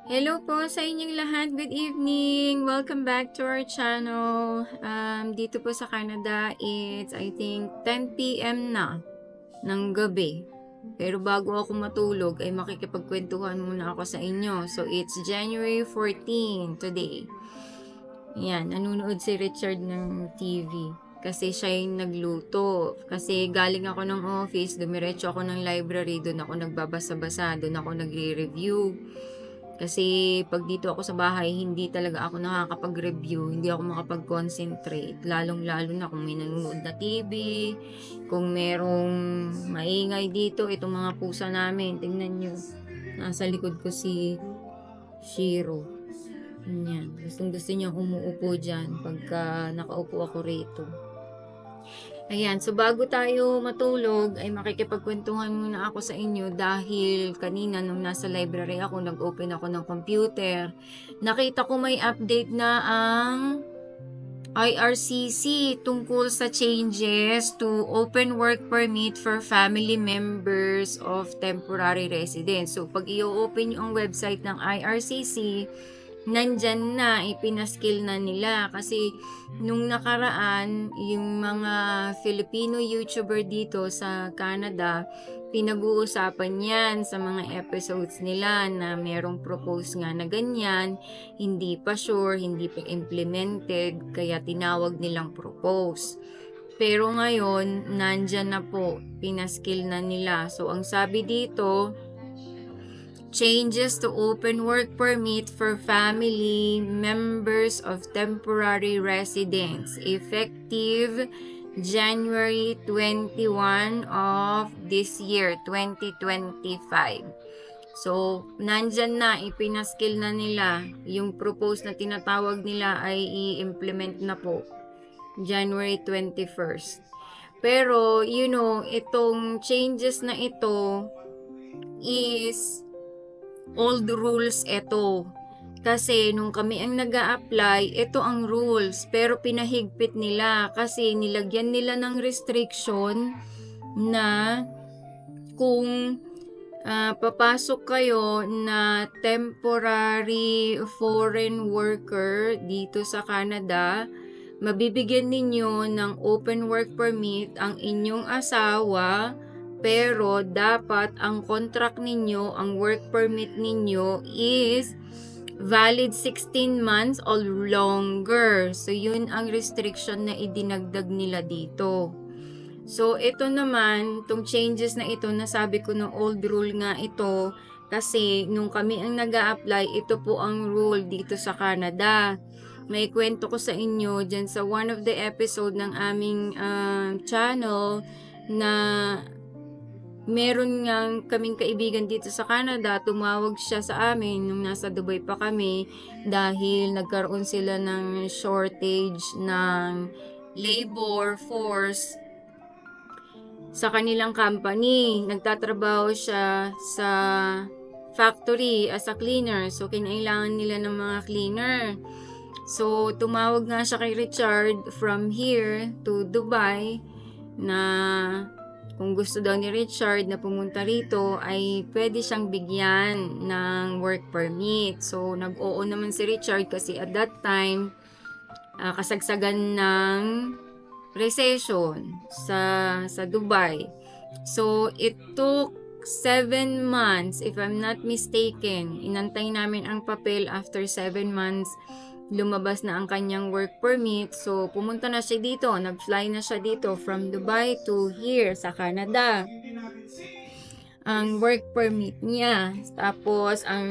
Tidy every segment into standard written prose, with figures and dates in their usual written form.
Hello po sa inyong lahat. Good evening. Welcome back to our channel. Dito po sa Canada, it's I think 10 p.m. na ng gabi. Pero bago ako matulog, ay makikipagkwentuhan muna ako sa inyo. So, it's January 14 today. Yan, nanonood si Richard ng TV. Kasi siya yung nagluto. Kasi galing ako ng office, dumiretso ako ng library, doon ako nagbabasa-basa, doon ako nagre-review. Kasi pag dito ako sa bahay, hindi talaga ako nakakapag-review, hindi ako makapag-concentrate. Lalong-lalo na kung may nanonood na TV, kung merong maingay dito, itong mga pusa namin, tingnan nyo. Nasa likod ko si Shiro. Yan. Gustong gusto niya umuupo dyan pagka nakaupo ako rito. Ayan, so bago tayo matulog, ay makikipagkwentuhan muna ako sa inyo dahil kanina nung nasa library ako, nag-open ako ng computer. Nakita ko may update na ang IRCC tungkol sa changes to open work permit for family members of temporary residents. So pag i-open nyo ang website ng IRCC, nandyan na, ipinaskill na nila kasi nung nakaraan yung mga Filipino YouTuber dito sa Canada, pinag-uusapan yan sa mga episodes nila na merong propose nga na ganyan, hindi pa sure, hindi pa implemented, kaya tinawag nilang propose. Pero ngayon, nandyan na po, pinaskill na nila. So ang sabi dito, changes to open work permit for family members of temporary residents effective January 21 of this year, 2025. So, nandyan na, ipinaskill na nila. Yung propose na tinatawag nila ay i-implement na po January 21st. Pero, itong changes na ito is old rules ito. Kasi nung kami ang nag-a-apply, ito ang rules. Pero pinahigpit nila kasi nilagyan nila ng restriction na kung papasok kayo na temporary foreign worker dito sa Canada, mabibigyan ninyo ng open work permit ang inyong asawa. Pero dapat ang contract ninyo, ang work permit ninyo is valid 16 months or longer. So yun ang restriction na idinagdag nila dito. So ito naman, itong changes na ito, nasabi ko ng old rule nga ito kasi nung kami ang nag-a-apply, ito po ang rule dito sa Canada. May kwento ko sa inyo dyan sa one of the episode ng aming channel na meron nga kaming kaibigan dito sa Canada, tumawag siya sa amin nung nasa Dubai pa kami dahil nagkaroon sila ng shortage ng labor force sa kanilang company. Nagtatrabaho siya sa factory as a cleaner. So, kinailangan nila ng mga cleaner. So, tumawag nga siya kay Richard from here to Dubai na kung gusto daw ni Richard na pumunta rito ay pwede siyang bigyan ng work permit. So, nag-oo naman si Richard kasi at that time, kasagsagan ng recession sa Dubai. So, it took 7 months, if I'm not mistaken. Inantay namin ang papel after 7 months. Lumabas na ang kanyang work permit. So, pumunta na siya dito. Nag-fly na siya dito from Dubai to here sa Canada. Ang work permit niya. Tapos, ang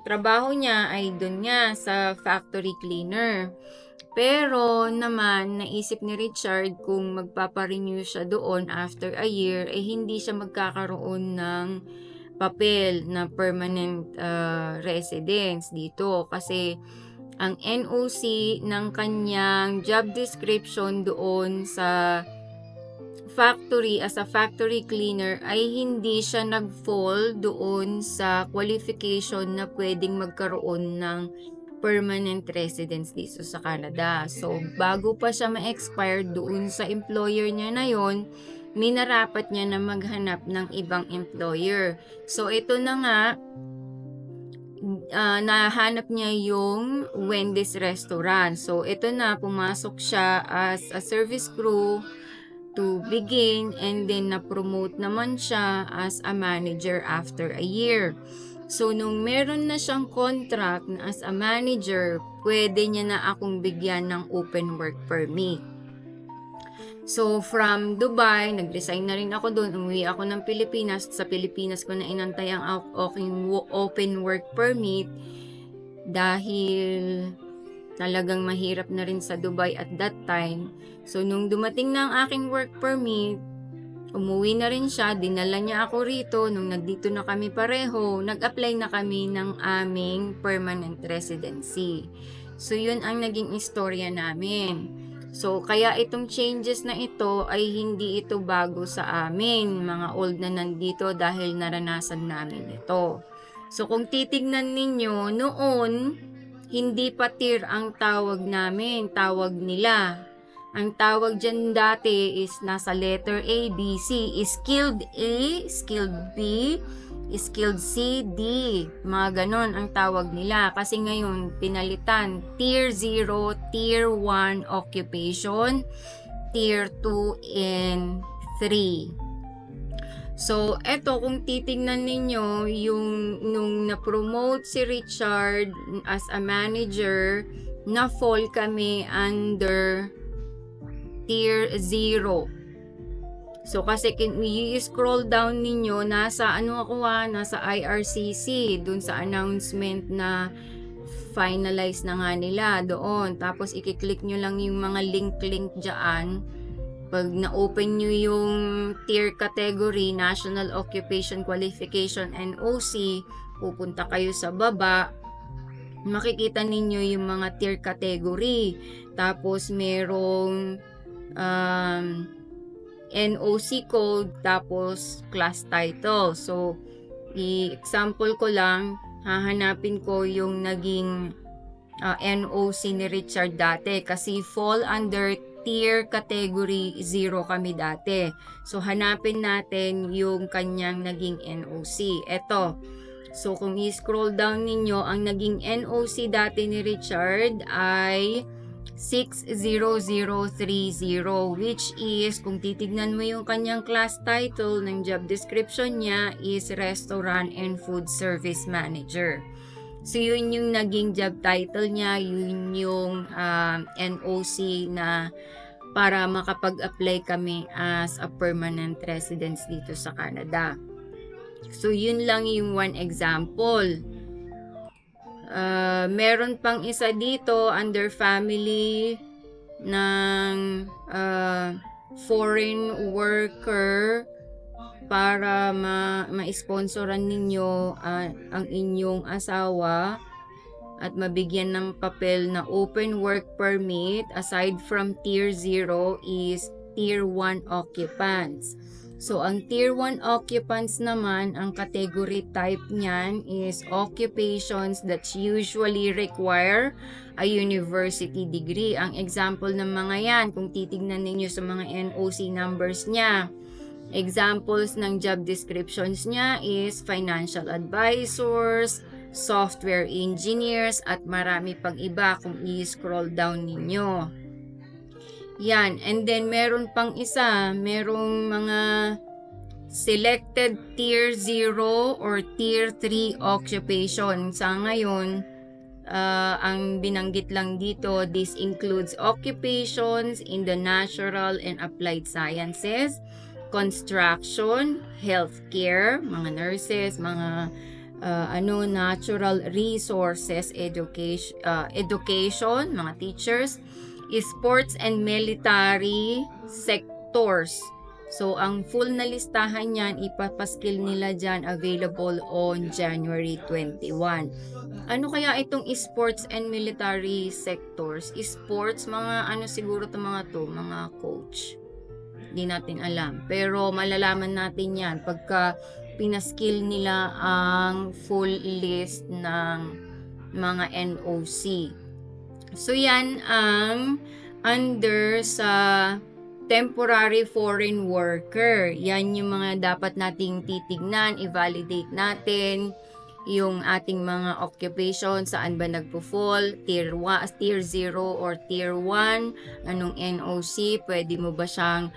trabaho niya ay doon nga sa factory cleaner. Pero naman, naisip ni Richard kung magpaparenew siya doon after a year, eh hindi siya magkakaroon ng papel na permanent residence dito. Kasi ang NOC ng kanyang job description doon sa factory as a factory cleaner ay hindi siya nag-fall doon sa qualification na pwedeng magkaroon ng permanent residence dito sa Canada. So, bago pa siya ma-expire doon sa employer niya na yon, minarapat niya na maghanap ng ibang employer. So, ito na nga, nahanap niya yung Wendy's restaurant. So, ito na, pumasok siya as a service crew to begin, and then na-promote naman siya as a manager after a year. So, nung meron na siyang contract as a manager, pwede niya na akong bigyan ng open work permit. So, from Dubai, nag-resign na rin ako doon. Umuwi ako ng Pilipinas. Sa Pilipinas ko na inantay ang aking open work permit dahil talagang mahirap na rin sa Dubai at that time. So, nung dumating na ang aking work permit, umuwi na rin siya. Dinala niya ako rito. Nung nandito na kami pareho, nag-apply na kami ng aming permanent residency. So, yun ang naging istorya namin. So, kaya itong changes na ito ay hindi ito bago sa amin, mga old na nandito, dahil naranasan namin ito. So, kung titignan ninyo, noon, hindi pa tier ang tawag namin, tawag nila. Ang tawag dyan dati is nasa letter A, B, C, skilled A, skilled B, skilled C, D. Mga ganon ang tawag nila. Kasi ngayon, pinalitan. Tier 0, Tier 1 occupation, Tier 2, and 3. So, eto, kung titignan ninyo, yung nung na-promote si Richard as a manager, na-fall kami under Tier 0. So, kasi i-scroll down ninyo, nasa nasa IRCC, dun sa announcement na finalize na nga nila doon. Tapos, i-click nyo lang yung mga link dyan. Pag na-open nyo yung tier category, National Occupation Qualification, NOC, pupunta kayo sa baba, makikita ninyo yung mga tier category. Tapos, merong NOC code, tapos class title. So, i-example ko lang, hahanapin ko yung naging NOC ni Richard dati kasi fall under tier category 0 kami dati. So, hanapin natin yung kanyang naging NOC. Eto. So, kung i-scroll down ninyo, ang naging NOC dati ni Richard ay 60030, which is, kung titignan mo yung kanyang class title ng job description niya, is Restaurant and Food Service Manager. So, yun yung naging job title niya, yun yung NOC na para makapag-apply kami as a permanent residence dito sa Canada. So, yun lang yung one example. Meron pang isa dito under family ng foreign worker para ma-sponsoran ninyo ang inyong asawa at mabigyan ng papel na open work permit. Aside from tier 0 is tier 1 occupants. So, ang tier 1 occupants naman, ang category type niyan is occupations that usually require a university degree. Ang example ng mga yan, kung titignan ninyo sa mga NOC numbers niya, examples ng job descriptions niya is financial advisors, software engineers, at marami pang iba kung i-scroll down ninyo. Yan. And then, meron pang isa. Merong mga selected tier 0 or tier 3 occupation. Sa ngayon, ang binanggit lang dito, this includes occupations in the natural and applied sciences, construction, healthcare, mga nurses, mga natural resources, education, mga teachers, sports and military sectors. So, ang full na listahan niyan, ipapaskil nila dyan, available on January 21. Ano kaya itong sports and military sectors? Sports, mga siguro itong mga coach. Hindi natin alam. Pero malalaman natin yan pagka pinaskill nila ang full list ng mga NOC. So, yan ang under sa temporary foreign worker. Yan yung mga dapat nating titignan, i-validate natin. yung ating mga occupation, saan ba nagpo-fall, tier 0 or tier 1, anong NOC, pwede mo ba siyang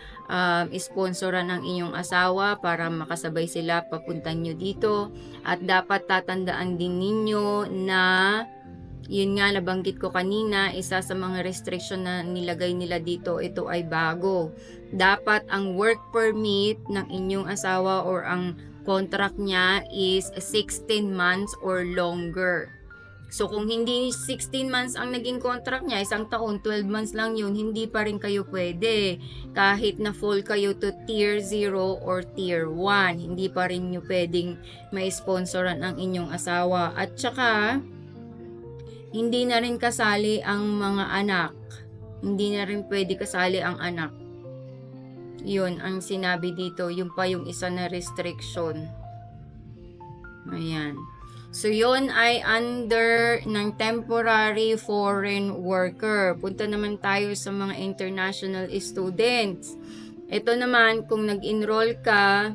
sponsoran ng inyong asawa para makasabay sila papuntan nyo dito. At dapat tatandaan din ninyo na yun nga, nabanggit ko kanina, isa sa mga restriction na nilagay nila dito, ito ay bago. Dapat ang work permit ng inyong asawa or ang contract niya is 16 months or longer. So kung hindi 16 months ang naging contract niya, isang taon, 12 months lang yun, hindi pa rin kayo pwede. Kahit na fall kayo to tier 0 or tier 1, hindi pa rin nyo pwedeng ma-sponsoran ang inyong asawa. At saka, hindi na rin kasali ang mga anak. Hindi na rin pwede kasali ang anak. Yun ang sinabi dito. Yung pa yung isa na restriction. Ayan. So, yun ay under ng temporary foreign worker. Punta naman tayo sa mga international students. Ito naman, kung nag-enroll ka,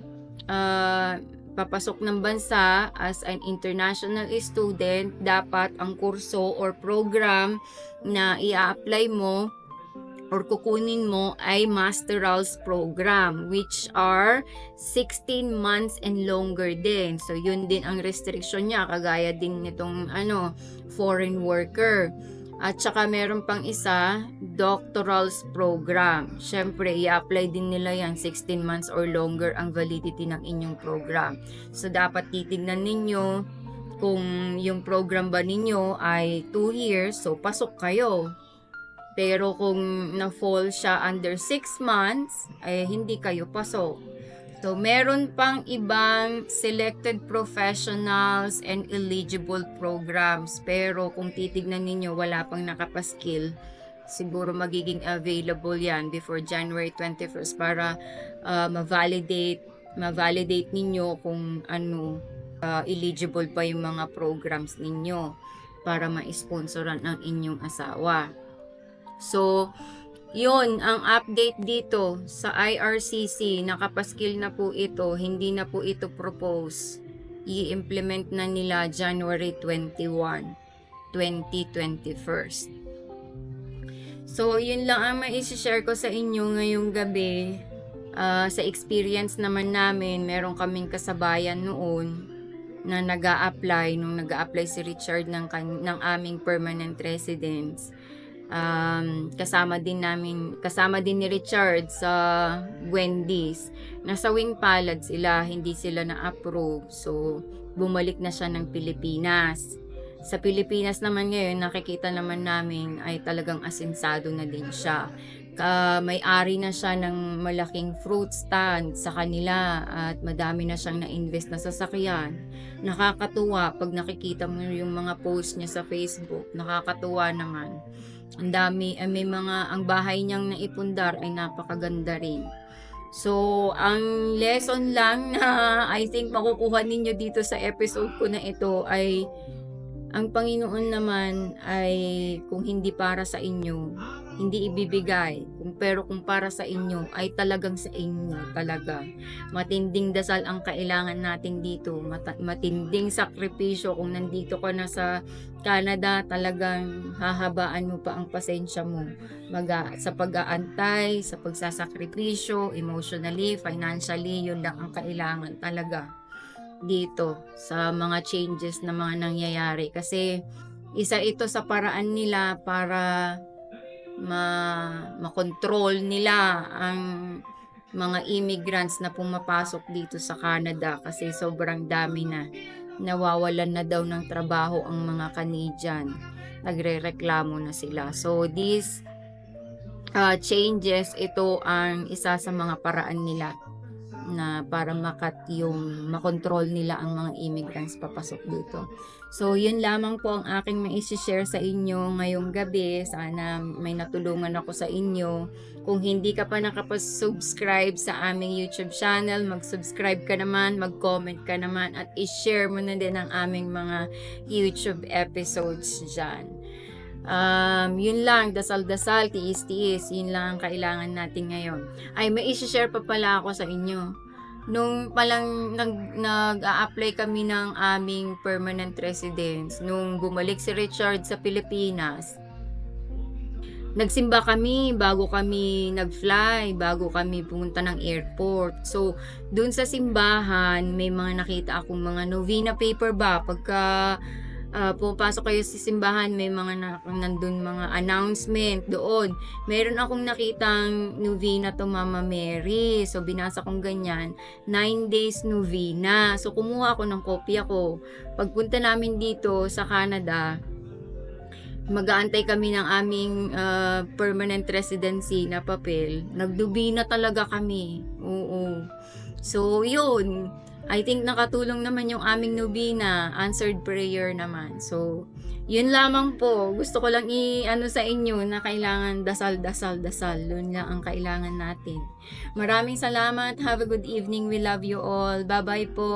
papasok ng bansa as an international student, dapat ang kurso or program na i-apply mo or kukunin mo ay masterals program, which are 16 months and longer din. So yun din ang restriction niya, kagaya din nitong foreign worker. At saka meron pang isa, doctorals program. Syempre, i-apply din nila yan, 16 months or longer ang validity ng inyong program. So, dapat titignan ninyo kung yung program ba ninyo ay 2 years, so pasok kayo. Pero kung na-fall siya under 6 months, ay hindi kayo pasok. So, meron pang ibang selected professionals and eligible programs. Pero kung titignan ninyo, wala pang nakapaskill. Siguro magiging available yan before January 21st para ma-validate ninyo kung eligible pa yung mga programs ninyo para ma-sponsoran ang inyong asawa. So, yun ang update dito sa IRCC. Nakapaskil na po ito, hindi na po ito propose. I-implement na nila January 21, 2021. So, yun lang ang maisi-share ko sa inyo ngayong gabi. Sa experience naman namin, meron kaming kasabayan noon na nag-a-apply, nung nag-a-apply si Richard ng aming permanent residence. Kasama din ni Richard sa Wendy's. Nasa Wing Palad sila, hindi sila na-approve. So, bumalik na siya ng Pilipinas. Sa Pilipinas naman ngayon, nakikita naman namin ay talagang asensado na din siya. May-ari na siya ng malaking fruit stand sa kanila at madami na siyang na-invest na sasakyan. Nakakatuwa pag nakikita mo yung mga post niya sa Facebook. Nakakatuwa naman. Ang dami, ang bahay niyang naipundar ay napakaganda rin. So, ang lesson lang na I think makukuha ninyo dito sa episode ko na ito ay ang Panginoon naman ay kung hindi para sa inyo, hindi ibibigay. Pero kung para sa inyo, ay talagang sa inyo talaga. Matinding dasal ang kailangan natin dito. Matinding sakripisyo. Kung nandito ka na sa Canada, talagang hahabaan mo pa ang pasensya mo. Sa pag-aantay, sa pagsasakripisyo, emotionally, financially, yun lang ang kailangan talaga dito sa mga changes na mga nangyayari. Kasi isa ito sa paraan nila para makontrol nila ang mga immigrants na pumapasok dito sa Canada kasi sobrang dami na nawawalan na daw ng trabaho ang mga Canadian. Nagrereklamo na sila. So these changes, ito ang isa sa mga paraan nila na para makontrol nila ang mga immigrants papasok dito. So, yun lamang po ang aking mai-share sa inyo ngayong gabi. Sana may natulungan ako sa inyo. Kung hindi ka pa nakapag-subscribe sa aming YouTube channel, mag-subscribe ka naman, mag-comment ka naman, at i-share mo na din ang aming mga YouTube episodes dyan. Yun lang, dasal-dasal, tiis-tiis, yun lang ang kailangan natin ngayon. Ay, may i-share pa pala ako sa inyo. Nung palang nag-a-apply kami ng aming permanent residence, nung bumalik si Richard sa Pilipinas, nagsimba kami bago kami nag-fly, bago kami pumunta ng airport. So, dun sa simbahan, may mga nakita akong mga novena paper ba, pagka pumapasok kayo sa simbahan, may mga nandun mga announcement doon. Meron akong nakitang novena to Mama Mary. So, binasa kong ganyan, 9 days novena. So, kumuha ako ng kopya ko. Pagpunta namin dito sa Canada, mag-aantay kami ng aming permanent residency na papel. Nagdubina talaga kami. Oo. So, yun. I think nakatulong naman yung aming nobina. Answered prayer naman. So, yun lamang po. Gusto ko lang i-ano sa inyo na kailangan dasal, dasal, dasal. Yun lang ang kailangan natin. Maraming salamat. Have a good evening. We love you all. Bye-bye po.